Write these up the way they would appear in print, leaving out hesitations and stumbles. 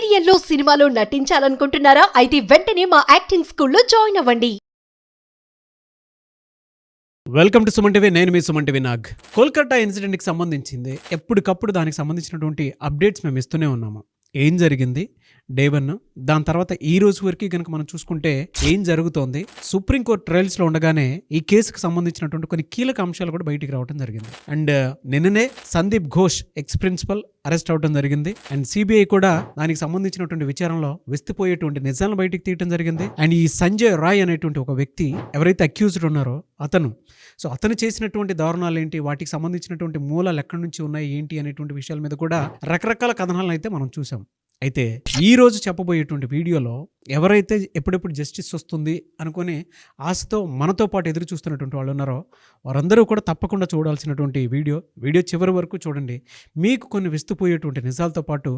సీరియల్లో సినిమాలో నటించాలనుకుంటున్నారా? అయితే వెంటనే మా యాక్టింగ్ స్కూల్లో జాయిన్ అవ్వండి. Welcome to Suman TV. నేను మీ సుమన్ టీవీ నాగ్. కోల్కతా ఇన్సిడెంట్కి సంబంధించింది ఎప్పటికప్పుడు దానికి సంబంధించినటువంటి అప్డేట్స్ మేము ఇస్తూనే ఉన్నాము. ఏం జరిగింది డే 1, దాని తర్వాత ఈ రోజు వరకు కనుక మనం చూసుకుంటే ఏం జరుగుతోంది, సుప్రీంకోర్టు ట్రయల్స్లో ఉండగానే ఈ కేసుకు సంబంధించినటువంటి కొన్ని కీలక అంశాలు కూడా బయటికి రావడం జరిగింది. అండ్ నిన్ననే Sandeep Ghosh ex principal arrest అవడం జరిగింది. అండ్ సిబిఐ కూడా దానికి సంబంధించినటువంటి విచారణలో విస్తుపోయేటువంటి నిజాలను బయటికి తీయడం జరిగింది. అండ్ ఈ సంజయ్ రాయ్ అనేటువంటి ఒక వ్యక్తి ఎవరైతే అక్యూజ్డ్ ఉన్నారో అతను చేసినటువంటి దారుణాలు ఏంటి, వాటికి సంబంధించినటువంటి మూలాలు ఎక్కడి నుంచి ఉన్నాయి ఏంటి అనేటువంటి విషయాల మీద కూడా రకరకాల కథనాలను అయితే మనం చూసాం. అయితే ఈ రోజు చెప్పబోయేటువంటి వీడియోలో ఎవరైతే ఎప్పుడెప్పుడు జస్టిస్ వస్తుంది అనుకుని ఆశతో మనతో పాటు ఎదురు చూస్తున్నటువంటి వాళ్ళు ఉన్నారో వారందరూ కూడా తప్పకుండా చూడాల్సినటువంటి వీడియో చివరి వరకు చూడండి. మీకు కొన్ని విస్తుపోయేటువంటి నిజాలతో పాటు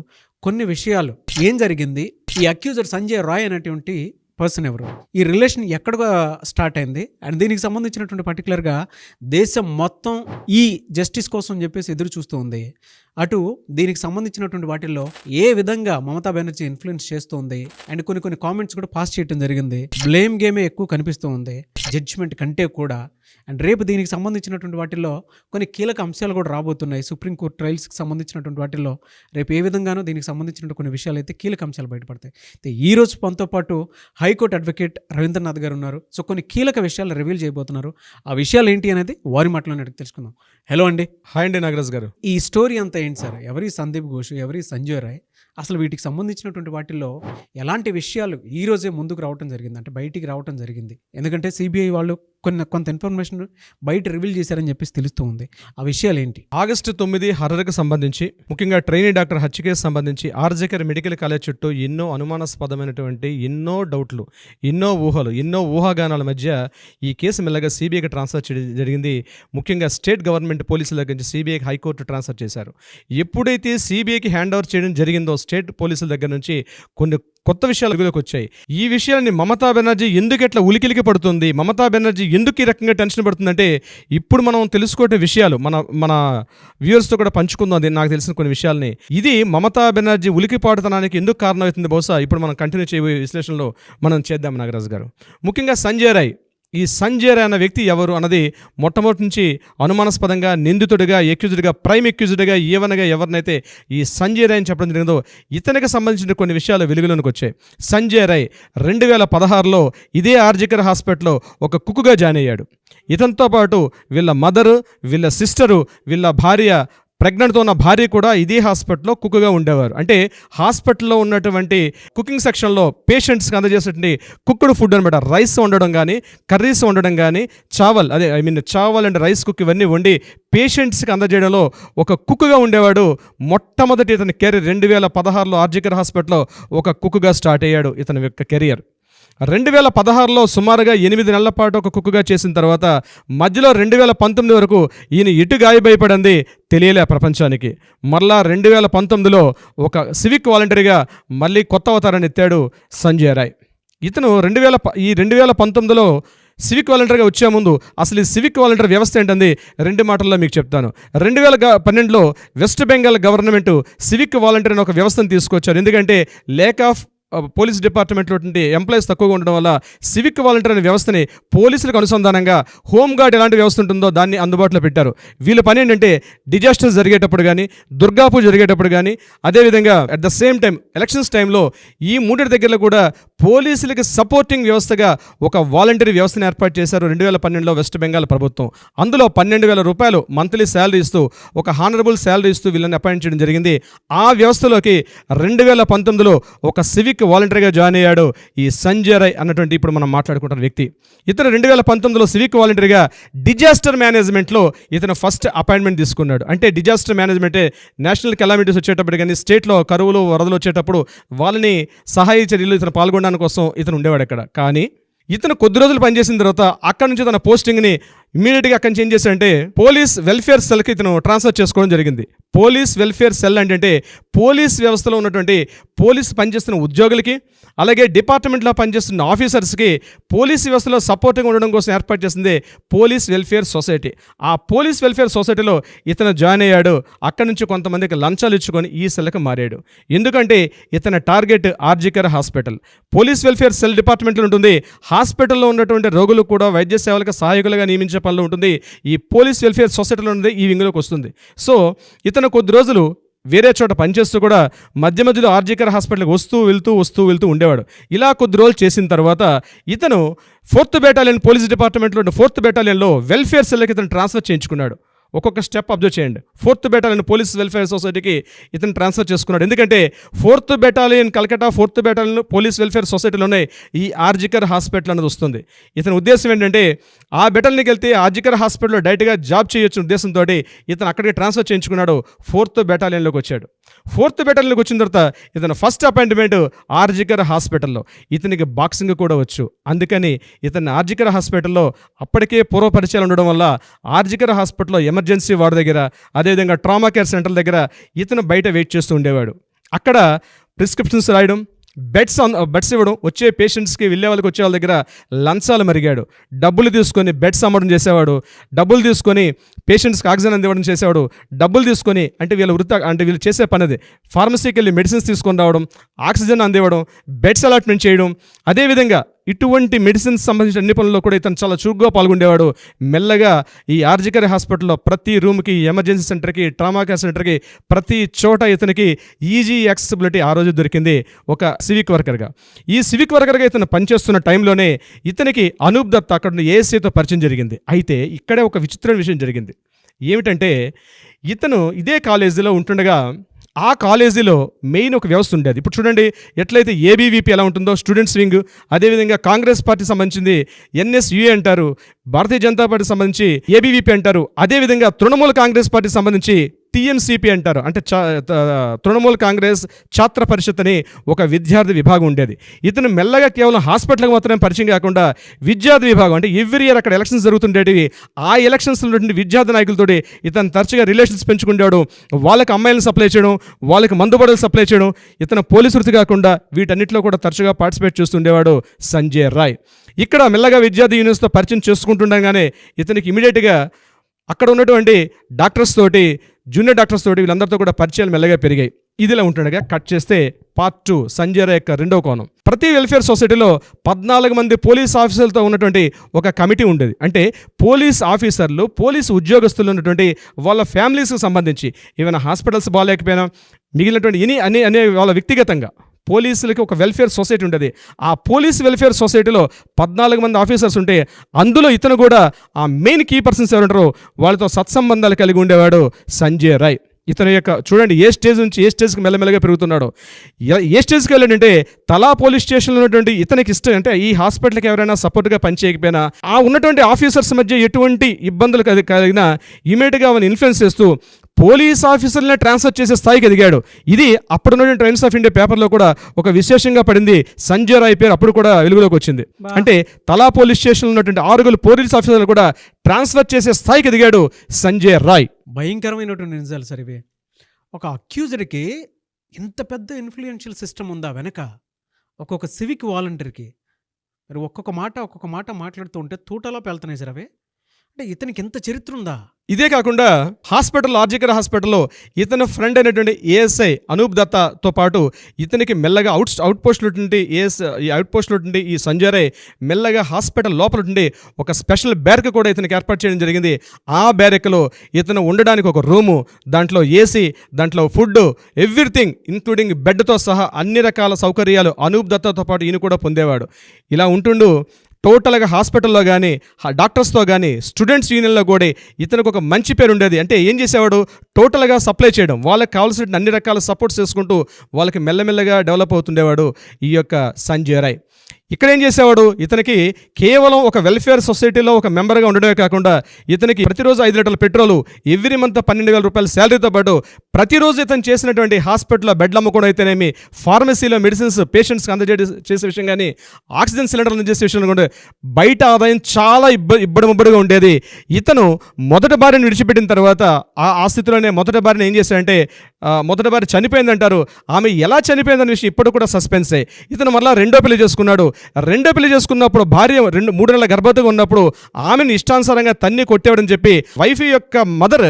కొన్ని విషయాలు, ఏం జరిగింది, ఈ అక్యూజర్ సంజయ్ రాయ్ అనేటువంటి పర్సన్ ఎవరు, ఈ రిలేషన్ ఎక్కడ స్టార్ట్ అయింది, అండ్ దీనికి సంబంధించినటువంటి పర్టికులర్గా దేశం మొత్తం ఈ జస్టిస్ కోసం చెప్పేసి ఎదురు చూస్తూ ఉంది. అటు దీనికి సంబంధించినటువంటి వాటిల్లో ఏ విధంగా మమతా బెనర్జీ ఇన్ఫ్లుయెన్స్ చేస్తుంది, అండ్ కొన్ని కామెంట్స్ కూడా పాస్ చేయడం జరిగింది. బ్లేమ్ గేమే ఎక్కువ కనిపిస్తూ ఉంది జడ్జిమెంట్ కంటే కూడా. అండ్ రేపు దీనికి సంబంధించినటువంటి వాటిల్లో కొన్ని కీలక అంశాలు కూడా రాబోతున్నాయి. సుప్రీంకోర్టు ట్రయల్స్కి సంబంధించినటువంటి వాటిల్లో రేపు ఏ విధంగానో దీనికి సంబంధించినటువంటి కొన్ని విషయాలు అయితే కీలక అంశాలు బయటపడతాయి. అయితే ఈ రోజు మనతో పాటు హైకోర్టు అడ్వకేట్ రవీంద్రనాథ్ గారు ఉన్నారు. కొన్ని కీలక విషయాలు రివీల్ చేయబోతున్నారు. ఆ విషయాలు ఏంటి అనేది వారి మాటలోనే అడిగి తెలుసుకుందాం. హలో అండి. హాయ్ అండి నాగరాజ్ గారు. ఈ స్టోరీ అంతా ఏంటి సార్? ఎవరి సందీప్ ఘోష్, ఎవరి సంజయ్ రాయ్, అసలు వీటికి సంబంధించినటువంటి వాటిల్లో ఎలాంటి విషయాలు ఈ రోజే ముందుకు రావడం జరిగింది, అంటే బయటికి రావడం జరిగింది? ఎందుకంటే సిబిఐ వాళ్ళు కొంత ఇన్ఫర్మేషన్ బయట రివీల్ చేశారని చెప్పేసి తెలుస్తూ ఉంది. ఆ విషయాలు ఏంటి? ఆగస్టు 9 హర్రర్కి సంబంధించి, ముఖ్యంగా ట్రైనీ డాక్టర్ హత్య కేసు సంబంధించి ఆర్జికర్ మెడికల్ కాలేజ్ చుట్టూ ఎన్నో అనుమానాస్పదమైనటువంటి ఎన్నో డౌట్లు, ఎన్నో ఊహలు, ఎన్నో ఊహాగానాల మధ్య ఈ కేసు మెల్లగా సిబిఐకి ట్రాన్స్ఫర్ చేయడం జరిగింది. ముఖ్యంగా స్టేట్ గవర్నమెంట్ పోలీసుల దగ్గర నుంచి సిబిఐకి హైకోర్టు ట్రాన్స్ఫర్ చేశారు. ఎప్పుడైతే సిబిఐకి హ్యాండ్ ఓవర్ చేయడం జరిగిందో స్టేట్ పోలీసుల దగ్గర నుంచి కొన్ని కొత్త విషయాలు వెలుగులోకి వచ్చాయి. ఈ విషయాన్ని మమతా బెనర్జీ ఎందుకు ఎట్లా ఉలికిలికి పడుతుంది, మమతా బెనర్జీ ఎందుకు ఈ రకంగా టెన్షన్ పడుతుందంటే ఇప్పుడు మనం తెలుసుకోవటం విషయాలు మన వ్యూవర్స్తో కూడా పంచుకుందాం. నాకు తెలిసిన కొన్ని విషయాల్ని. ఇది మమతా బెనర్జీ ఉలికిపాటుతనానికి ఎందుకు కారణం అవుతుంది బహుశా ఇప్పుడు మనం కంటిన్యూ చేయబోయే విశ్లేషణలో మనం చేద్దాం నాగరాజు గారు. ముఖ్యంగా సంజయ్ రాయ్, ఈ సంజయ్ రాయ్ అన్న వ్యక్తి ఎవరు అన్నది మొట్టమొదటి నుంచి అనుమానాస్పదంగా నిందితుడిగా, ఎక్యూజ్డ్గా, ప్రైమ్ ఎక్యూజ్డ్గా ఎవరినైతే ఈ సంజయ్ రాయ్ అని చెప్పడం జరిగిందో ఇతనికి సంబంధించిన కొన్ని విషయాలు వెలుగులోనికి వచ్చాయి. సంజయ్ రాయ్ 2016లో ఇదే ఆర్జికర్ హాస్పిటల్లో ఒక కుక్కుగా జాయిన్ అయ్యాడు. ఇతనితో పాటు వీళ్ళ మదరు, వీళ్ళ సిస్టరు, వీళ్ళ భార్య, ప్రెగ్నెంట్తో ఉన్న భార్య కూడా ఇదే హాస్పిటల్లో కుక్కుగా ఉండేవారు. అంటే హాస్పిటల్లో ఉన్నటువంటి కుకింగ్ సెక్షన్లో పేషెంట్స్కి అందజేసేటువంటి కుక్కుడు ఫుడ్ అనమాట. రైస్ వండడం కానీ, కర్రీస్ వండడం కానీ, చావల్ అండ్ రైస్ కుక్ ఇవన్నీ వండి పేషెంట్స్కి అందజేయడంలో ఒక కుక్కుగా ఉండేవాడు. మొట్టమొదటి ఇతని కెరీర్ 2016లో ఆర్జికర్ హాస్పిటల్లో ఒక కుక్కుగా స్టార్ట్ అయ్యాడు ఇతని యొక్క కెరియర్. 2016లో సుమారుగా 8 నెలల పాటు ఒక కుక్కుగా చేసిన తర్వాత మధ్యలో 2019 వరకు ఈయన ఇటు గాయభయపడింది తెలియలే ప్రపంచానికి. మరలా 2019లో ఒక సివిక్ వాలంటీర్గా మళ్ళీ కొత్త అవతారాన్ని ఎత్తాడు సంజయ్ రాయ్. ఇతను 2019లో సివిక్ వాలంటీర్గా వచ్చే ముందు అసలు ఈ సివిక్ వాలంటీర్ వ్యవస్థ ఏంటంది 2 మాటల్లో మీకు చెప్తాను. 2012లో West Bengal government civic volunteer అనే ఒక వ్యవస్థను తీసుకొచ్చారు. ఎందుకంటే లేక్ ఆఫ్ పోలీస్ డిపార్ట్మెంట్లో ఎంప్లాయీస్ తక్కువగా ఉండడం వల్ల సివిక్ వాలంటీర్ అనే వ్యవస్థని పోలీసులకు అనుసంధానంగా హోంగార్డ్ ఎలాంటి వ్యవస్థ ఉంటుందో దాన్ని అందుబాటులో పెట్టారు. వీళ్ళ పని ఏంటంటే డిజాస్టర్స్ జరిగేటప్పుడు కానీ, దుర్గాపూజ జరిగేటప్పుడు కానీ, అదేవిధంగా at the same time elections టైంలో ఈ 3 దగ్గరలో కూడా పోలీసులకి సపోర్టింగ్ వ్యవస్థగా ఒక వాలంటీర్ వ్యవస్థను ఏర్పాటు చేశారు 2012లో వెస్ట్ బెంగాల్ ప్రభుత్వం. అందులో 12,000 రూపాయలు మంత్లీ శాలరీ ఇస్తూ, ఒక హానరబుల్ శాలరీ ఇస్తూ వీళ్ళని అపాయింట్ చేయడం జరిగింది. ఆ వ్యవస్థలోకి 2019లో ఒక సివిక్ వాలంటీర్గా జాయిన్ అయ్యాడు ఈ సంజయ్ రాయ్ అన్నటువంటి ఇప్పుడు మనం మాట్లాడుకుంటున్న వ్యక్తి. ఇతను 2019లో సివిక్ వాలంటీర్గా డిజాస్టర్ మేనేజ్మెంట్లో ఇతను ఫస్ట్ అపాయింట్మెంట్ తీసుకున్నాడు. అంటే డిజాస్టర్ మేనేజ్మెంటే నేషనల్ కెలామిటీస్ వచ్చేటప్పుడు కానీ, స్టేట్లో కరువులు, వరదలు వచ్చేటప్పుడు వాళ్ళని సహాయ చర్యలు ఇతను పాల్గొనడానికి కోసం ఇతను ఉండేవాడు అక్కడ. కానీ ఇతను కొద్ది రోజులు పనిచేసిన తర్వాత అక్కడి నుంచి తన పోస్టింగ్ని ఇమీడియట్గా అక్కడి నుంచి ఏం చేశాడంటే పోలీస్ వెల్ఫేర్ సెల్కి ఇతను ట్రాన్స్ఫర్ చేసుకోవడం జరిగింది. పోలీస్ వెల్ఫేర్ సెల్ అంటే పోలీస్ వ్యవస్థలో ఉన్నటువంటి పోలీస్ పనిచేస్తున్న ఉద్యోగులకి, అలాగే డిపార్ట్మెంట్లో పనిచేస్తున్న ఆఫీసర్స్కి పోలీస్ వ్యవస్థలో సపోర్టింగ్ ఉండడం కోసం ఏర్పాటు చేసింది పోలీస్ వెల్ఫేర్ సొసైటీ. ఆ పోలీస్ వెల్ఫేర్ సొసైటీలో ఇతను జాయిన్ అయ్యాడు. అక్కడి నుంచి కొంతమందికి లంచాలు ఇచ్చుకొని ఈ సెల్కి మారాడు. ఎందుకంటే ఇతని target RG Kar hospital. Police welfare cell డిపార్ట్మెంట్లో ఉంటుంది. హాస్పిటల్లో ఉన్నటువంటి రోగులు కూడా వైద్య సేవలకు సహాయకులుగా నియమించే పనిలో ఉంటుంది. ఈ పోలీస్ వెల్ఫేర్ సొసైటీలో ఉన్నది ఈ వింగ్లోకి వస్తుంది. సో ఇతను కొద్ది రోజులు వేరే చోట పనిచేస్తూ కూడా మధ్య మధ్యలో ఆర్జికర్ హాస్పిటల్కి వస్తూ వెళ్తూ ఉండేవాడు. ఇలా కొద్ది రోజులు చేసిన తర్వాత ఇతను 4th బెటాలియన్ పోలీస్ డిపార్ట్మెంట్లో 4th బెటాలియన్లో వెల్ఫేర్ సెల్కి ఇతను ట్రాన్స్ఫర్ చేయించుకున్నాడు. ఒక్కొక్క స్టెప్ అబ్జర్వ్ చేయండి. 4th బెటాలియన్ పోలీస్ వెల్ఫేర్ సొసైటీకి ఇతను ట్రాన్స్ఫర్ చేసుకున్నాడు. ఎందుకంటే 4th battalion Calcutta 4th battalion police welfare సొసైటీలోనే ఈ ఆర్జికర్ హాస్పిటల్ అనేది వస్తుంది. ఇతని ఉద్దేశం ఏంటంటే ఆ బెటాలియన్కి వెళ్తే ఆర్జికర్ హాస్పిటల్లో డైరెక్ట్గా జాబ్ చేయొచ్చు ఉద్దేశంతో ఇతను అక్కడికి ట్రాన్స్ఫర్ చేయించుకున్నాడు. 4th బెటాలియన్లోకి వచ్చాడు. 4th బెటాలియన్లోకి వచ్చిన తర్వాత ఇతను ఫస్ట్ అపాయింట్మెంట్ ఆర్జికర్ హాస్పిటల్లో. ఇతనికి బాక్సింగ్ కూడా వచ్చు. అందుకని ఇతను ఆర్జికర్ హాస్పిటల్లో అప్పటికే పూర్వ పరిచయాలు ఉండడం వల్ల ఆర్జికర్ హాస్పిటల్లో ఎమర్జెన్సీ వార్డు దగ్గర, అదేవిధంగా ట్రామా కేర్ సెంటర్ దగ్గర ఇతను బయట వెయిట్ చేస్తూ ఉండేవాడు. అక్కడ ప్రిస్క్రిప్షన్స్ రాయడం, బెడ్స్ ఇవ్వడం, వచ్చే పేషెంట్స్కి వెళ్ళే వాళ్ళకి వచ్చే వాళ్ళ దగ్గర లంచాలు మరిగాడు. డబ్బులు తీసుకొని బెడ్స్ అమ్మడం చేసేవాడు. డబ్బులు తీసుకొని పేషెంట్స్కి ఆక్సిజన్ అందివ్వడం చేసేవాడు. డబ్బులు తీసుకొని అంటే వీళ్ళు చేసే పని అది ఫార్మసీకి వెళ్ళి మెడిసిన్స్ తీసుకొని రావడం, ఆక్సిజన్ అందివ్వడం, బెడ్స్ అలాట్మెంట్ చేయడం. అదేవిధంగా ఇటువంటి మెడిసిన్స్ సంబంధించిన అన్ని పనుల్లో కూడా ఇతను చాలా చురుగ్గా పాల్గొండేవాడు. మెల్లగా ఈ ఆర్జికర్ హాస్పిటల్లో ప్రతి రూమ్కి, ఎమర్జెన్సీ సెంటర్కి, ట్రామా కేర్ సెంటర్కి ప్రతి చోట ఇతనికి ఈజీ యాక్సెసిబిలిటీ ఆ రోజు దొరికింది ఒక సివిక్ వర్కర్గా. ఈ సివిక్ వర్కర్గా ఇతను పనిచేస్తున్న టైంలోనే ఇతనికి అనూప్ దత్ అక్కడ ఏఎస్ఐతో పరిచయం జరిగింది. అయితే ఇక్కడే ఒక విచిత్రమైన విషయం జరిగింది. ఏమిటంటే ఇతను ఇదే కాలేజీలో ఉంటుండగా ఆ కాలేజీలో మెయిన్ ఒక వ్యవస్థ ఉండేది. ఇప్పుడు చూడండి ఎట్లయితే ఏబీవీపీ ఎలా ఉంటుందో స్టూడెంట్స్ వింగ్, అదేవిధంగా కాంగ్రెస్ పార్టీ సంబంధించి ఎన్ఎస్యుఏ అంటారు, భారతీయ జనతా పార్టీ సంబంధించి ఏబీవీపీ అంటారు, అదేవిధంగా తృణమూల్ కాంగ్రెస్ పార్టీ సంబంధించి టీఎంసీపీ అంటారు. అంటే తృణమూల్ కాంగ్రెస్ ఛాత్ర పరిషత్ అని ఒక విద్యార్థి విభాగం ఉండేది. ఇతను మెల్లగా కేవలం హాస్పిటల్కి మాత్రమే పరిచయం కాకుండా విద్యార్థి విభాగం, అంటే ఎవ్రీ ఇయర్ అక్కడ ఎలక్షన్స్ జరుగుతుండేటివి, ఆ ఎలక్షన్స్లో విద్యార్థి నాయకులతోటి ఇతను తరచుగా రిలేషన్స్ పెంచుకుంటాడు. వాళ్ళకి అమ్మాయిలను సప్లై చేయడం, వాళ్ళకి మందుబడులు సప్లై చేయడం. ఇతను పోలీసు వృత్తి కాకుండా వీటన్నిటిలో కూడా తరచుగా పార్టిసిపేట్ చేస్తుండేవాడు సంజయ్ రాయ్. ఇక్కడ మెల్లగా విద్యార్థి యూనియన్స్తో పరిచయం చేసుకుంటుండగానే ఇతనికి ఇమీడియట్గా అక్కడ ఉన్నటువంటి డాక్టర్స్ తోటి, జూనియర్ డాక్టర్స్ తోటి వీళ్ళందరితో కూడా పరిచయాలు మెల్లగా పెరిగాయి. ఇదిలా ఉంటుండగా కట్ చేస్తే పార్ట్ 2 సంజయ్ రాయ్ యొక్క రెండవ కోణం. ప్రతి వెల్ఫేర్ సొసైటీలో 14 మంది పోలీస్ ఆఫీసర్లతో ఉన్నటువంటి ఒక కమిటీ ఉండేది. అంటే పోలీస్ ఆఫీసర్లు, పోలీసు ఉద్యోగస్తులు ఉన్నటువంటి వాళ్ళ ఫ్యామిలీస్కి సంబంధించి ఏమైనా హాస్పిటల్స్ బాగాలేకపోయినా మిగిలినటువంటి అనే వాళ్ళ వ్యక్తిగతంగా పోలీసులకి ఒక వెల్ఫేర్ సొసైటీ ఉండేది. ఆ పోలీస్ వెల్ఫేర్ సొసైటీలో 14 మంది ఆఫీసర్స్ ఉంటే అందులో ఇతను కూడా ఆ మెయిన్ కీ పర్సన్స్ ఎవరుంటారో వాళ్ళతో సత్సంబంధాలు కలిగి ఉండేవాడు సంజయ్ రాయ్. ఇతని యొక్క చూడండి ఏ స్టేజ్ నుంచి ఏ స్టేజ్కి మెల్లమెల్లగా పెరుగుతున్నాడు. ఏ స్టేజ్కి వెళ్ళాడంటే తలా పోలీస్ స్టేషన్లో ఉన్నటువంటి ఇతనికి ఇష్టం అంటే ఈ హాస్పిటల్కి ఎవరైనా సపోర్ట్గా పనిచేయకపోయినా ఆ ఉన్నటువంటి ఆఫీసర్స్ మధ్య ఎటువంటి ఇబ్బందులు కలిగినా ఇమీడియట్గా అవన్నీ ఇన్ఫ్లుయెన్స్ చేస్తూ పోలీస్ ఆఫీసర్లనే ట్రాన్స్ఫర్ చేసే స్థాయికి ఎదిగాడు. ఇది అప్పుడున్న టైమ్స్ ఆఫ్ ఇండియా పేపర్లో కూడా ఒక విశేషంగా పడింది. సంజయ్ రాయ్ పేరు అప్పుడు కూడా వెలుగులోకి వచ్చింది. అంటే తలా పోలీస్ స్టేషన్లో ఉన్నటువంటి 6 పోలీస్ ఆఫీసర్లు కూడా ట్రాన్స్ఫర్ చేసే స్థాయికి ఎదిగాడు సంజయ్ రాయ్. భయంకరమైనటువంటి నిజాలు సార్ ఇవి. ఒక అక్యూజర్కి ఇంత పెద్ద ఇన్ఫ్లుయెన్షియల్ సిస్టమ్ ఉందా వెనక? ఒక్కొక్క సివిక్ వాలంటీర్కి మరి ఒక్కొక్క మాట మాట్లాడుతూ ఉంటే తూటలో పెళ్తున్నాయి సార్ అవి. అంటే ఇతనికి ఎంత చరిత్ర ఉందా? ఇదే కాకుండా హాస్పిటల్, ఆర్జికర్ హాస్పిటల్లో ఇతని ఫ్రెండ్ అయినటువంటి ఏఎస్ఐ అనూప్ దత్తాతో పాటు ఇతనికి మెల్లగా అవుట్ పోస్ట్లో నుండి ఈ సంజయ్ రాయ్ మెల్లగా హాస్పిటల్ లోపల నుండి ఒక స్పెషల్ బ్యారక్ కూడా ఇతనికి ఏర్పాటు చేయడం జరిగింది. ఆ బ్యారక్లో ఇతను ఉండడానికి ఒక రూము, దాంట్లో ఏసీ, దాంట్లో ఫుడ్, ఎవ్రీథింగ్ ఇంక్లూడింగ్ బెడ్తో సహా అన్ని రకాల సౌకర్యాలు అనూప్ దత్తాతో పాటు ఈయన కూడా పొందేవాడు. ఇలా ఉంటుండు టోటల్గా హాస్పిటల్లో కానీ, డాక్టర్స్తో కానీ, స్టూడెంట్స్ యూనియన్లో కూడా ఇతనికి ఒక మంచి పేరు ఉండేది. అంటే ఏం చేసేవాడు, టోటల్గా సప్లై చేయడం, వాళ్ళకి కావాల్సిన అన్ని రకాల సపోర్ట్స్ చేసుకుంటూ వాళ్ళకి మెల్లమెల్లగా డెవలప్ అవుతుండేవాడు ఈ యొక్క సంజయ్ రాయ్. ఇక్కడ ఏం చేసేవాడు, ఇతనికి కేవలం ఒక వెల్ఫేర్ సొసైటీలో ఒక మెంబర్గా ఉండడమే కాకుండా ఇతనికి ప్రతిరోజు 5 లీటర్ల పెట్రోలు, ఎవ్రీ మంత్ 12,000 రూపాయల శాలరీతో పాటు ప్రతిరోజు ఇతను చేసినటువంటి హాస్పిటల్లో బెడ్లు అమ్ముకోవడం అయితేనేమి, ఫార్మసీలో మెడిసిన్స్ పేషెంట్స్కి చేసే విషయం కానీ, ఆక్సిజన్ సిలిండర్లు చేసే విషయంలో కూడా బయట ఆదాయం చాలా ఇబ్బడిముబ్బడిగా ఉండేది. ఇతను మొదటి భార్యను విడిచిపెట్టిన తర్వాత ఆ స్థితిలోనే మొదటి భార్యను ఏం చేశాడంటే, మొదటి భార్య చనిపోయిందంటారు. ఆమె ఎలా చనిపోయిందనే విషయం ఇప్పుడు కూడా సస్పెన్సే. ఇతను మళ్ళీ రెండో పెళ్లి చేసుకున్నాడు. రెండో పెళ్లి చేసుకున్నప్పుడు భార్య 3 నెలల గర్భవతిగా ఉన్నప్పుడు ఆమెను ఇష్టానుసారంగా తన్ని కొట్టేవాడని చెప్పి వైఫ్ యొక్క మదర్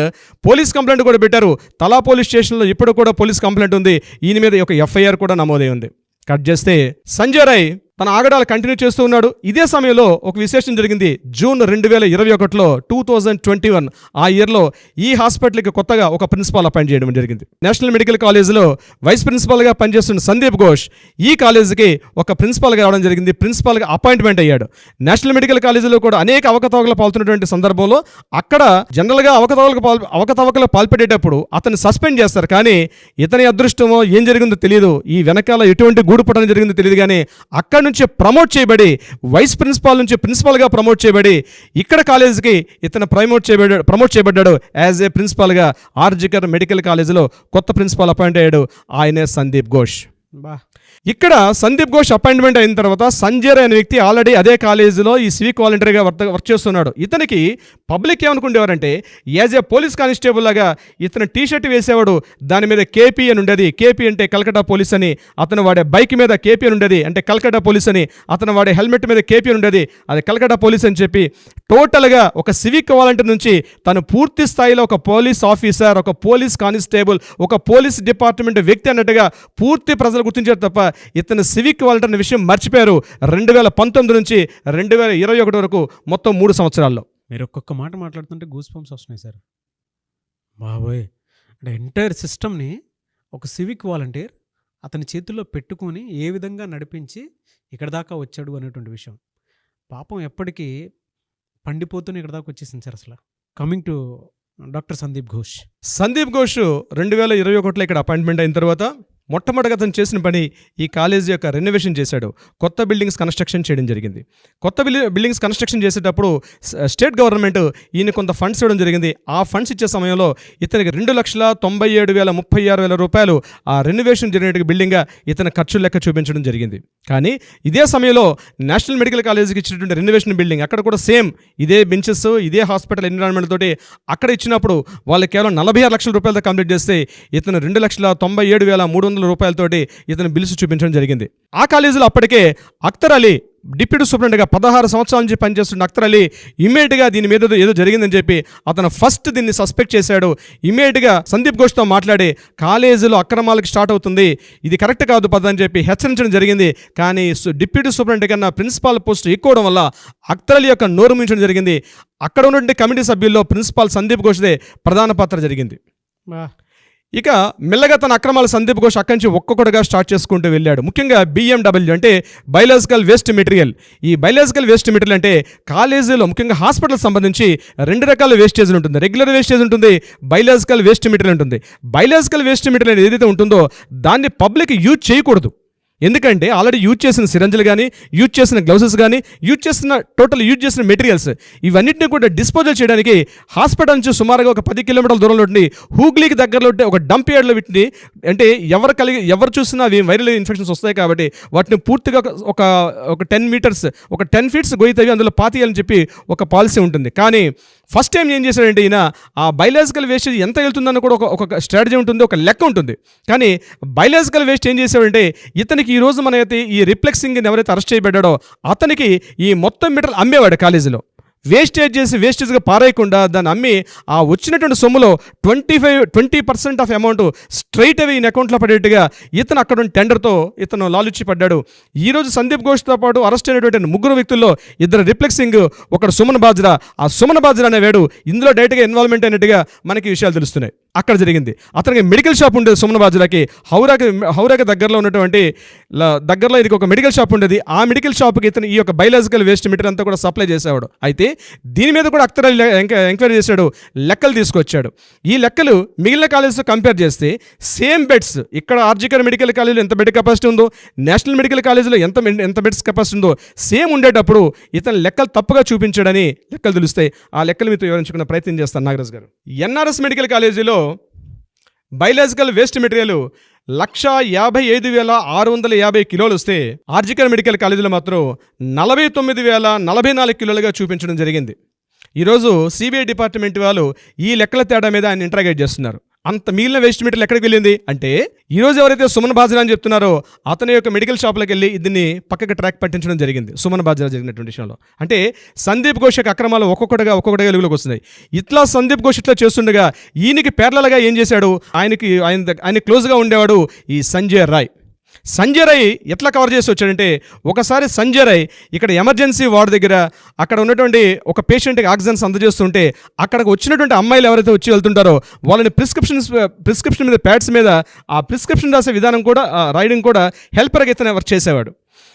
పోలీస్ కంప్లైంట్ కూడా పెట్టారు. తలా పోలీస్ స్టేషన్లో ఇప్పుడు కూడా పోలీస్ కంప్లైంట్ ఉంది. ఈయన మీద ఒక FIR కూడా నమోదై ఉంది. కట్ చేస్తే సంజయ్ రాయ్ తన ఆగడాలు కంటిన్యూ చేస్తూ ఉన్నాడు. ఇదే సమయంలో ఒక విశేషం జరిగింది. జూన్ 2021లో 2021 ఆ ఇయర్లో ఈ హాస్పిటల్కి కొత్తగా ఒక ప్రిన్సిపాల్ అపాయింట్ చేయడం జరిగింది. నేషనల్ మెడికల్ కాలేజ్లో వైస్ ప్రిన్సిపాల్గా పనిచేస్తున్న సందీప్ ఘోష్ ఈ కాలేజీకి ఒక ప్రిన్సిపాల్గా రావడం జరిగింది. ప్రిన్సిపాల్గా అపాయింట్మెంట్ అయ్యాడు. నేషనల్ మెడికల్ కాలేజీలో కూడా అనేక అవకతవకలు పాల్తున్నటువంటి సందర్భంలో అక్కడ జనరల్గా అవకతవకలు పాల్పడేటప్పుడు అతన్ని సస్పెండ్ చేస్తారు. కానీ ఇతని అదృష్టమో ఏం జరిగిందో తెలియదు, ఈ వెనకాల ఎటువంటి గూడుపడడం జరిగిందో తెలియదు. కానీ అక్కడ నుంచి ప్రమోట్ చేయబడి వైస్ ప్రిన్సిపాల్ నుంచి ప్రిన్సిపాల్గా ప్రమోట్ చేయబడి ఇక్కడ కాలేజీకి ఇతను ప్రమోట్ చేయబడ్డాడు. యాజ్ ఏ ప్రిన్సిపాల్గా ఆర్జికర్ మెడికల్ కాలేజీలో కొత్త ప్రిన్సిపాల్ అపాయింట్ అయ్యాడు. ఆయనే సందీప్ ఘోష్. ఇక్కడ సందీప్ ఘోష్ అపాయింట్మెంట్ అయిన తర్వాత సంజయ్ అనే వ్యక్తి ఆల్రెడీ అదే కాలేజీలో ఈ సివిక్ వాలంటీర్గా వర్క్ చేస్తున్నాడు. ఇతనికి పబ్లిక్ ఏమనుకుండేవారంటే, యాజ్ ఏ పోలీస్ కానిస్టేబుల్ లాగా ఇతను టీషర్ట్ వేసేవాడు, దాని మీద KP అని ఉండేది. KP అంటే కల్కటా పోలీస్ అని. అతను వాడే బైక్ మీద KP అని ఉండేది, అంటే కల్కటా పోలీస్ అని. అతను వాడే హెల్మెట్ మీద KP అని ఉండేది, అది కల్కటా పోలీస్ అని చెప్పి టోటల్గా ఒక సివిక్ వాలంటీర్ నుంచి తను పూర్తి స్థాయిలో ఒక పోలీస్ ఆఫీసర్, ఒక పోలీస్ కానిస్టేబుల్, ఒక పోలీస్ డిపార్ట్మెంట్ వ్యక్తి అన్నట్టుగా పూర్తి ప్రజలు గుర్తించారు తప్ప ఇతను సివిక్ వాలంటీర్ అనే విషయం మర్చిపోయారు. 2019 నుంచి 2021 వరకు మొత్తం 3 సంవత్సరాల్లో. మీరు ఒక్కొక్క మాట మాట్లాడుతుంటే గూస్ బంప్స్ వస్తున్నాయి సార్. బాబోయ్, అంటే ఎంటైర్ సిస్టమ్ని ఒక సివిక్ వాలంటీర్ అతని చేతుల్లో పెట్టుకొని ఏ విధంగా నడిపించి ఇక్కడ దాకా వచ్చాడు అనేటువంటి విషయం పాపం ఎప్పటికీ పండిపోతూనే ఇక్కడ దాకా వచ్చేసింది సార్. అసలు coming to doctor Sandeep Ghosh. Sandeep Ghosh 2021లో ఇక్కడ అపాయింట్మెంట్ అయిన తర్వాత మొట్టమొదటిగా అతను చేసిన పని ఈ కాలేజీ యొక్క రెనోవేషన్ చేశాడు. కొత్త బిల్డింగ్స్ కన్స్ట్రక్షన్ చేయడం జరిగింది. కొత్త బిల్డింగ్స్ కన్స్ట్రక్షన్ చేసేటప్పుడు స్టేట్ గవర్నమెంట్ ఈయన కొంత ఫండ్స్ ఇవ్వడం జరిగింది. ఆ ఫండ్స్ ఇచ్చే సమయంలో ఇతనికి 2,97,36,000 రూపాయలు ఆ రెనోవేషన్ జరిగిన బిల్డింగ్గా ఇతని ఖర్చు లెక్క చూపించడం జరిగింది. కానీ ఇదే సమయంలో నేషనల్ మెడికల్ కాలేజీకి ఇచ్చినటువంటి రెనోవేషన్ బిల్డింగ్ అక్కడ కూడా సేమ్ ఇదే బెంచెస్, ఇదే హాస్పిటల్ ఎన్విరాన్మెంట్ తోటి అక్కడ ఇచ్చినప్పుడు వాళ్ళు కేవలం 46 లక్షల రూపాయలతో కంప్లీట్ చేస్తే ఇతను 2,97,300 రూపాయలతోటి ఇతను బిల్స్ చూపించడం జరిగింది. ఆ కాలేజీలో అప్పటికే అఖ్తర్ అలీ డిప్యూటీ సూపరింటెండెంట్గా 16 సంవత్సరాల నుంచి పనిచేస్తున్న అఖ్తర్ అలీ ఇమ్మీడియట్గా దీని మీద ఏదో జరిగిందని చెప్పి అతను ఫస్ట్ దీన్ని సస్పెక్ట్ చేశాడు. ఇమ్మీడియట్గా సందీప్ ఘోష్తో మాట్లాడి కాలేజీలో అక్రమాలకు స్టార్ట్ అవుతుంది, ఇది కరెక్ట్ కాదు పదని చెప్పి హెచ్చరించడం జరిగింది. కానీ డిప్యూటీ సూపరింటెండెంట్ కన్నా ప్రిన్సిపాల్ పోస్ట్ ఎక్కువడం వల్ల అఖ్తర్ అలీ యొక్క నోరు మించడం జరిగింది. అక్కడ ఉన్నటువంటి కమిటీ సభ్యుల్లో ప్రిన్సిపాల్ సందీప్ ఘోష్దే ప్రధాన పాత్ర జరిగింది. ఇక మెల్లగా తన అక్రమాల సందీప్ ఘోష్ అక్కడి నుంచి ఒక్కొక్కటిగా స్టార్ట్ చేసుకుంటూ వెళ్ళాడు. ముఖ్యంగా BMW అంటే బయలాజికల్ వేస్ట్ మెటీరియల్. ఈ బయలాజికల్ వేస్ట్ మెటీరియల్ అంటే కాలేజీలో ముఖ్యంగా హాస్పిటల్ సంబంధించి 2 రకాల వేస్టేజ్ ఉంటుంది. రెగ్యులర్ వేస్టేజ్ ఉంటుంది, బయలాజికల్ వేస్ట్ మెటీరియల్ ఉంటుంది. బయలాజికల్ వేస్ట్ మెటీరియల్ ఏదైతే ఉంటుందో దాన్ని పబ్లిక్ యూజ్ చేయకూడదు. ఎందుకంటే ఆల్రెడీ యూజ్ చేసిన సిరంజులు కానీ, యూజ్ చేసిన గ్లౌసెస్ కానీ, యూజ్ చేసిన మెటీరియల్స్ ఇవన్నింటినీ కూడా డిస్పోజల్ చేయడానికి హాస్పిటల్ నుంచి సుమారుగా ఒక 10 కిలోమీటర్ల దూరంలో ఉండి హూగ్లీకి దగ్గరలో ఉంటే ఒక డంప్ యార్డ్లో వీటిని, అంటే ఎవరు చూసినా అవి వైరల్ ఇన్ఫెక్షన్స్ వస్తాయి కాబట్టి వాటిని పూర్తిగా ఒక 10 మీటర్స్, ఒక 10 ఫీట్స్ గొయ్యితవి అందులో పాతీయాలని చెప్పి ఒక పాలసీ ఉంటుంది. కానీ ఫస్ట్ టైం ఏం చేశాడంటే ఈయన ఆ బయలాజికల్ వేస్టేజ్ ఎంత వెళ్తుందని కూడా ఒక స్ట్రాటజీ ఉంటుంది, ఒక లెక్క ఉంటుంది. కానీ బయలాజికల్ వేస్ట్ ఏం చేశాడంటే ఇతనికి ఈరోజు మనైతే ఈ రిప్లెక్సింగ్ ఎవరైతే అరెస్ట్ చేయబడ్డాడో అతనికి ఈ మొత్తం మీటర్లు అమ్మేవాడు కాలేజీలో. వేస్టేజ్గా పారేయకుండా దాన్ని అమ్మి ఆ వచ్చినటువంటి సొమ్ములో 20% ఆఫ్ అమౌంట్ స్ట్రైట్ అవే ఈయన అకౌంట్లో పడేట్టుగా ఇతను అక్కడ టెండర్తో ఇతను లాలుచి పడ్డాడు. ఈరోజు సందీప్ ఘోష్తో పాటు అరెస్ట్ అయినటువంటి 3 వ్యక్తుల్లో 2 రిప్లెక్సింగ్, ఒకడు సుమన్ బాజ్రా. ఆ సుమన్ బాజ్రా అనేవాడు ఇందులో డైరెక్ట్గా ఇన్వాల్వ్మెంట్ అయినట్టుగా మనకి విషయాలు తెలుస్తున్నాయి. అక్కడ జరిగింది. అతనికి మెడికల్ షాప్ ఉండేది సుమన్ బాజురాకి. హౌరాకి దగ్గరలో ఉన్నటువంటి దగ్గరలో ఇది ఒక మెడికల్ షాప్ ఉండేది. ఆ మెడికల్ షాప్కి ఇతను ఈ యొక్క బయలాజికల్ వేస్ట్ మెటీరియల్ అంతా కూడా సప్లై చేసేవాడు. అయితే దీని మీద కూడా అక్తర్ అలీ ఎంక్వైరీ చేశాడు, లెక్కలు తీసుకొచ్చాడు. ఈ లెక్కలు మిగిలిన కాలేజెస్తో కంపేర్ చేస్తే సేమ్ బెడ్స్, ఇక్కడ ఆర్జికర్ మెడికల్ కాలేజీలో ఎంత బెడ్ కెపాసిటీ ఉందో, నేషనల్ మెడికల్ కాలేజీలో ఎంత బెడ్స్ కెపాసిటీ ఉందో సేమ్ ఉండేటప్పుడు ఇతను లెక్కలు తప్పుగా చూపించాడని లెక్కలు తెలుస్తాయి. ఆ లెక్కలు మీతో వివరించుకునే ప్రయత్నం చేస్తాను నాగరాజ్ గారు. ఎన్ఆర్ఎస్ మెడికల్ కాలేజీలో బయలాజికల్ వేస్ట్ మెటీరియల్ 155,650 కిలోలు వస్తే ఆర్జికర్ మెడికల్ కాలేజీలో మాత్రం 49,044 కిలోలుగా చూపించడం జరిగింది. ఈరోజు సిబిఐ డిపార్ట్మెంట్ వాళ్ళు ఈ లెక్కల తేడా మీద ఆయన ఇంట్రాగేట్ చేస్తున్నారు. అంత మిగిలిన వేస్ట్ మెటీరియల్ ఎక్కడికి వెళ్ళింది అంటే, ఈరోజు ఎవరైతే సుమన్ బాజ్రా అని చెప్తున్నారో అతని యొక్క మెడికల్ షాప్లోకి వెళ్ళి దీన్ని పక్కకి ట్రాక్ పట్టించడం జరిగింది. సుమన్ బాజ్రా జరిగినటువంటి విషయంలో అంటే సందీప్ ఘోష్ యొక్క అక్రమాలు ఒక్కొక్కటిగా వెలుగులోకి వస్తున్నాయి. ఇట్లా సందీప్ ఘోష్ ఇట్లా చేస్తుండగా ఈయనకి పేర్లగా ఏం చేశాడు, ఆయన క్లోజ్గా ఉండేవాడు ఈ సంజయ్ రాయ్. సంజయ్ రాయ్ ఎట్లా కవర్ చేసి వచ్చాడంటే, ఒకసారి సంజయ్ రాయ్ ఇక్కడ ఎమర్జెన్సీ వార్డు దగ్గర అక్కడ ఉన్నటువంటి ఒక పేషెంట్కి ఆక్సిజన్స్ అందజేస్తుంటే అక్కడికి వచ్చినటువంటి అమ్మాయిలు ఎవరైతే వచ్చి వెళ్తుంటారో వాళ్ళని ప్రిస్క్రిప్షన్ మీద ప్యాడ్స్ మీద ఆ ప్రిస్క్రిప్షన్ రాసే విధానం కూడా రాయడం కూడా హెల్పర్గా ఇతను వర్క్ చేసేవాడు.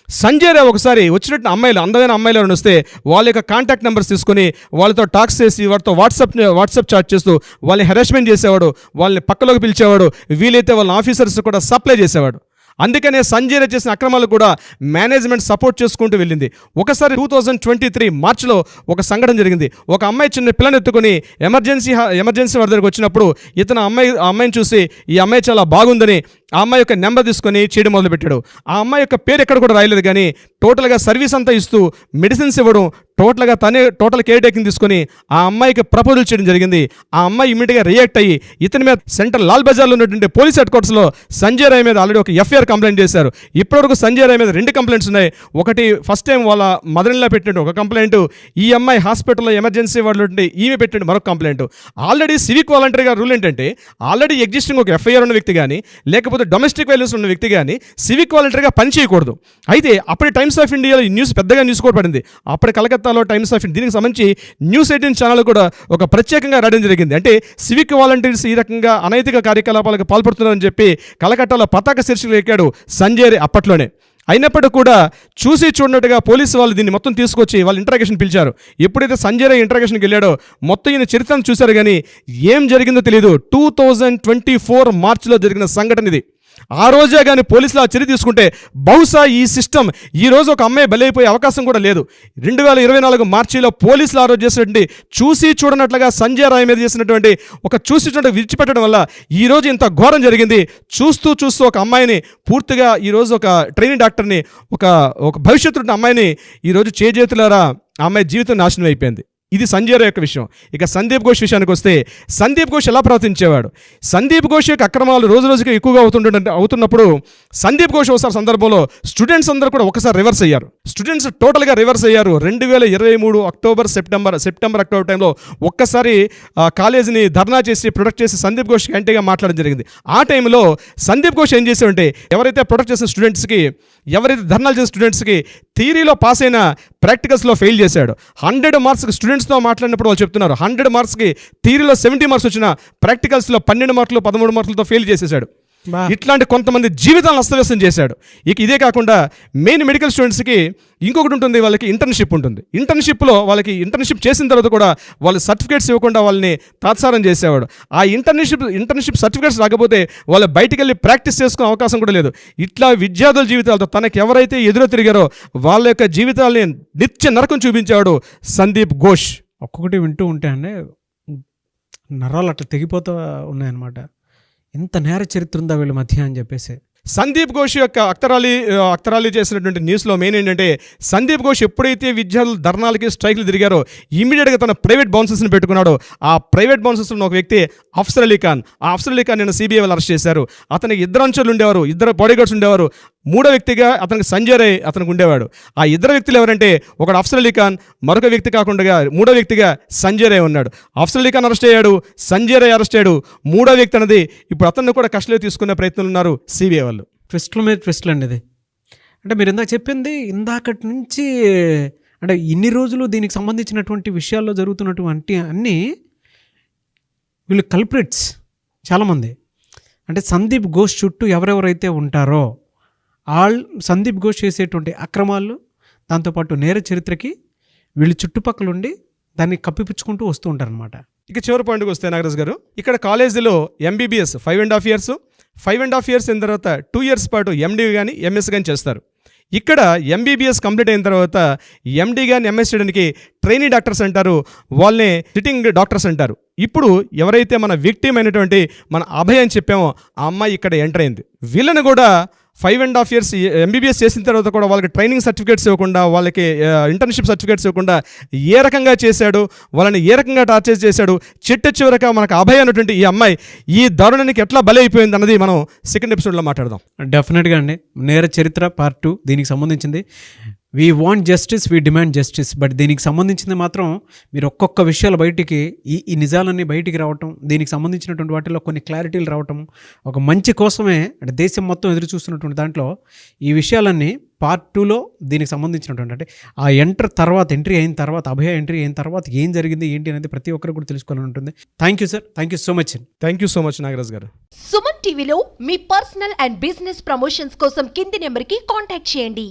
సంజయ్ రాయ్ ఒకసారి వచ్చినట్టు అమ్మాయిలు, అందమైన అమ్మాయిలు ఎవరైనా వస్తే వాళ్ళ యొక్క కాంటాక్ట్ నెంబర్స్ తీసుకొని వాళ్ళతో టాక్స్ చేసి వాటితో వాట్సాప్ చాట్ చేస్తూ వాళ్ళని హెరాస్మెంట్ చేసేవాడు, వాళ్ళని పక్కలోకి పిలిచేవాడు, వీలైతే వాళ్ళ ఆఫీసర్స్ కూడా సప్లై చేసేవాడు. అందుకనే సంజయ్ రాయ్ చేసిన అక్రమాలు కూడా మేనేజ్మెంట్ సపోర్ట్ చేసుకుంటూ వెళ్ళింది. ఒకసారి 2023 మార్చిలో ఒక సంఘటన జరిగింది. ఒక అమ్మాయి చిన్న పిల్లని ఎత్తుకొని ఎమర్జెన్సీ వారి దగ్గరకు వచ్చినప్పుడు ఇతను అమ్మాయిని చూసి ఈ అమ్మాయి చాలా బాగుందని ఆ అమ్మాయి యొక్క నెంబర్ తీసుకొని చేయడం మొదలుపెట్టాడు. ఆ అమ్మాయి యొక్క పేరు ఎక్కడ కూడా రాయలేదు, కానీ టోటల్గా సర్వీస్ అంతా ఇస్తూ మెడిసిన్స్ ఇవ్వడం, టోటల్ కేర్ టేకింగ్ తీసుకొని ఆ అమ్మాయికి ప్రపోజల్ చేయడం జరిగింది. ఆ అమ్మాయి ఇమీడియట్గా రియాక్ట్ అయ్యి ఇతని మీద సెంట్రల్ లాల్ బజార్లో ఉన్నటువంటి పోలీస్ హెడ్ క్వార్టర్స్లో సంజయ్ రాయ్ మీద ఆల్రెడీ ఒక ఎఫ్ఐఆర్ కంప్లైంట్ చేశారు. ఇప్పటివరకు సంజయ్ రాయ్ మీద 2 కంప్లైంట్స్ ఉన్నాయి. ఒకటి ఫస్ట్ టైం వాళ్ళ మదర్ ఇన్ లా పెట్టినట్టు ఒక కంప్లైంట్, ఈ అమ్మాయి హాస్పిటల్లో ఎమర్జెన్సీ వార్డులో ఈమె పెట్టిన మరొక కంప్లైంట్. ఆల్రెడీ సివిక్ వాలంటీర్గా రూల్ ఏంటంటే, ఆల్రెడీ ఎగ్జిస్టింగ్ ఒక ఎఫ్ఐఆర్ ఉన్న వ్యక్తి కానీ లేకపోతే డొమెస్టిక్ వైలెన్స్ ఉన్న వ్యక్తి కానీ సివిక్ వాలంటీర్గా పనిచేయకూడదు. అయితే అప్పటి టైమ్స్ ఆఫ్ ఇండియాలో ఈ న్యూస్ పెద్దగా న్యూస్ కూడా పడింది. అప్పటి కలకత్తాలో టైమ్స్ ఆఫ్ దీనికి సంబంధించి న్యూస్ 18 ఛానల్ కూడా ఒక ప్రత్యేకంగా రాయడం జరిగింది. అంటే సివిక్ వాలంటీర్స్ ఈ రకంగా అనైతిక కార్యకలాపాలకు పాల్పడుతున్నారని చెప్పి కలకట్టాలో పతాక శీర్షికలు ఎక్కాడు సంజయ్ రాయ్ అప్పట్లోనే. అయినప్పటికీ కూడా చూసి చూడనట్టుగా పోలీసు వాళ్ళు దీన్ని మొత్తం తీసుకొచ్చి వాళ్ళు ఇంట్రాగేషన్ పిలిచారు. ఎప్పుడైతే సంజయ్ రాయ్ ఇంట్రాగేషన్కి వెళ్ళాడో మొత్తం ఈయన చరిత్రను చూశారు, కానీ ఏం జరిగిందో తెలియదు. 2024 మార్చిలో జరిగిన సంఘటన ఇది. ఆ రోజే కానీ పోలీసులు ఆ చర్య తీసుకుంటే బహుశా ఈ సిస్టమ్ ఈరోజు ఒక అమ్మాయి బలైపోయే అవకాశం కూడా లేదు. 2024 మార్చిలో పోలీసులు ఆ రోజు చేసినటువంటి చూసి చూడనట్లుగా సంజయ్ రాయ్ మీద చేసినటువంటి ఒక చూసి చూడ విడిచిపెట్టడం వల్ల ఈరోజు ఇంత ఘోరం జరిగింది. చూస్తూ ఒక అమ్మాయిని పూర్తిగా ఈరోజు ఒక ట్రైనింగ్ డాక్టర్ని ఒక భవిష్యత్తు అమ్మాయిని ఈరోజు చేతులారా ఆ అమ్మాయి జీవితం నాశనం అయిపోయింది. ఇది సంజయ్ రాయ్ యొక్క విషయం. ఇక సందీప్ ఘోష్ విషయానికి వస్తే, సందీప్ ఘోష్ ఎలా ప్రవర్తించేవాడు, సందీప్ ఘోష్ యొక్క అక్రమాలు రోజుకి ఎక్కువగా అవుతున్నప్పుడు సందీప్ ఘోష్ ఒకసారి సందర్భంలో స్టూడెంట్స్ అందరూ కూడా ఒకసారి రివర్స్ అయ్యారు. స్టూడెంట్స్ టోటల్గా రివర్స్ అయ్యారు. 2023 అక్టోబర్ అక్టోబర్ టైంలో ఒక్కసారి కాలేజీని ధర్నా చేసి ప్రొటెక్ట్ చేసి సందీప్ ఘోష్కి యాంటీగా మాట్లాడడం జరిగింది. ఆ టైంలో సందీప్ ఘోష్ ఏం చేశాడంటే, ఎవరైతే ప్రొటెక్ట్ చేసిన స్టూడెంట్స్కి, ఎవరైతే ధర్నాలు చేసిన స్టూడెంట్స్కి థియరీలో పాస్ అయిన ప్రాక్టికల్స్లో ఫెయిల్ చేశాడు. 100 మార్క్స్కి స్టూడెంట్స్తో మాట్లాడినప్పుడు వాళ్ళు చెప్తున్నారు 100 మార్క్స్కి థియరీలో 70 మార్క్స్ వచ్చిన ప్రాక్టికల్స్లో 12 మార్కులు 13 మార్కులతో ఫెయిల్ చేసేసాడు. ఇట్లాంటి కొంతమంది జీవితాలను అస్తవ్యస్తం చేశాడు. ఇక ఇదే కాకుండా మెయిన్ మెడికల్ స్టూడెంట్స్కి ఇంకొకటి ఉంటుంది, వాళ్ళకి ఇంటర్న్షిప్ ఉంటుంది. ఇంటర్న్షిప్లో వాళ్ళకి ఇంటర్న్షిప్ చేసిన తర్వాత కూడా వాళ్ళు సర్టిఫికేట్స్ ఇవ్వకుండా వాళ్ళని తాత్సారం చేసేవాడు. ఆ ఇంటర్న్షిప్ సర్టిఫికేట్స్ రాకపోతే వాళ్ళు బయటికి వెళ్ళి ప్రాక్టీస్ చేసుకునే అవకాశం కూడా లేదు. ఇట్లా విద్యార్థుల జీవితాలతో తనకి ఎవరైతే ఎదురు తిరిగారో వాళ్ళ యొక్క జీవితాలని నిత్య నరకం చూపించేవాడు సందీప్ ఘోష్. ఒక్కొక్కటి వింటూ ఉంటే అంటే నరాలు అట్లా తెగిపోతూ ఉన్నాయన్నమాట. ఎంత నేర చరిత్ర ఉందా వీళ్ళ మధ్య అని చెప్పేసి. సందీప్ ఘోష్ యొక్క అక్తరాలి చేసినటువంటి న్యూస్లో మెయిన్ ఏంటంటే, సందీప్ ఘోష్ ఎప్పుడైతే విద్యార్థులు ధర్నాలకి స్ట్రైక్లు తిరిగారో ఇమీడియట్గా తన ప్రైవేట్ బౌన్సర్స్ని పెట్టుకున్నాడో, ఆ ప్రైవేట్ బౌన్సర్స్లో ఒక వ్యక్తి అఫ్సర్ అలీ ఖాన్. ఆ అఫ్సర్ అలీ ఖాన్ నేను సిబిఐ వాళ్ళు అరెస్ట్ చేశారు. అతనికి 2 అనుచరులు ఉండేవారు, 2 బాడీగార్డ్స్ ఉండేవారు. 3వ వ్యక్తిగా అతనికి సంజయ్ రాయ్ అతనికి ఉండేవాడు. ఆ 2 వ్యక్తులు ఎవరంటే, ఒకడు అఫ్సర్ అలీ ఖాన్, మరొక వ్యక్తి కాకుండా 3వ వ్యక్తిగా సంజయ్ రాయ్ ఉన్నాడు. అఫ్సర్ అలీ ఖాన్ అరెస్ట్ అయ్యాడు, సంజయ్ రాయ్ అరెస్ట్ అయ్యాడు. 3వ వ్యక్తి అనేది ఇప్పుడు అతన్ని కూడా కస్టడీలో తీసుకునే ప్రయత్నాలు ఉన్నారు సిబిఐ వాళ్ళు. ట్విస్టుల మీద ట్విస్టులు అండి ఇది. అంటే మీరు ఇందాక చెప్పింది ఇందాకటి నుంచి అంటే ఇన్ని రోజులు దీనికి సంబంధించినటువంటి విషయాల్లో జరుగుతున్నటువంటి అన్నీ వీళ్ళు కల్ప్రిట్స్ చాలామంది. అంటే సందీప్ ఘోష్ చుట్టూ ఎవరెవరైతే ఉంటారో సందీప్ ఘోష్ చేసేటువంటి అక్రమాలు, దాంతోపాటు నేర చరిత్రకి వీళ్ళు చుట్టుపక్కల ఉండి దాన్ని కప్పిపుచ్చుకుంటూ వస్తూ ఉంటారనమాట. ఇక చివరి పాయింట్కి వస్తే నాగరాజ్ గారు, ఇక్కడ కాలేజీలో ఎంబీబీఎస్ 5.5 years, 5.5 years అయిన తర్వాత 2 years పాటు ఎండీ కానీ ఎంఎస్ కానీ చేస్తారు. ఇక్కడ ఎంబీబీఎస్ కంప్లీట్ అయిన తర్వాత ఎండీ కానీ ఎంఎస్ చేయడానికి ట్రైనీ డాక్టర్స్ అంటారు, వాళ్ళని సిట్టింగ్ డాక్టర్స్ అంటారు. ఇప్పుడు ఎవరైతే మన విక్టిమ్ అయినటువంటి మన అభయ్ అని చెప్పామో ఆ అమ్మాయి ఇక్కడ ఎంటర్ అయింది. వీళ్ళని కూడా 5.5 years ఎంబీబీఎస్ చేసిన తర్వాత కూడా వాళ్ళకి ట్రైనింగ్ సర్టిఫికేట్స్ ఇవ్వకుండా, వాళ్ళకి ఇంటర్న్షిప్ సర్టిఫికేట్స్ ఇవ్వకుండా ఏ రకంగా చేశాడు, వాళ్ళని ఏ రకంగా టార్చర్ చేశాడు, చివరగా మనకు అభయ్ అన్నటువంటి ఈ అమ్మాయి ఈ దారుణానికి ఎట్లా బలి అయిపోయింది అన్నది మనం సెకండ్ ఎపిసోడ్లో మాట్లాడదాం. డెఫినెట్గా అండి. నేర చరిత్ర పార్ట్ 2 దీనికి సంబంధించింది. We want justice, we demand justice. But దీనికి సంబంధించింది మాత్రం మీరు ఒక్కొక్క విషయాలు బయటికి ఈ నిజాలన్నీ బయటికి రావటం, దీనికి సంబంధించినటువంటి వాటిలో కొన్ని క్లారిటీలు రావటం, ఒక మంచి కోసమే అంటే దేశం మొత్తం ఎదురు చూస్తున్నటువంటి దాంట్లో ఈ విషయాలన్నీ పార్ట్ 2లో దీనికి సంబంధించినటువంటి అంటే ఆ ఎంట్రీ అయిన తర్వాత అభయ ఎంట్రీ అయిన తర్వాత ఏం జరిగింది ఏంటి అనేది ప్రతి ఒక్కరు కూడా తెలుసుకోవాలని ఉంటుంది. Thank you sir, thank you so much. Thank you so much Nagaraj గారు. సుమన్ టీవీలో మీ పర్సనల్ అండ్ బిజినెస్ ప్రమోషన్స్ కోసం కింది నెంబర్కి కాంటాక్ట్ చేయండి.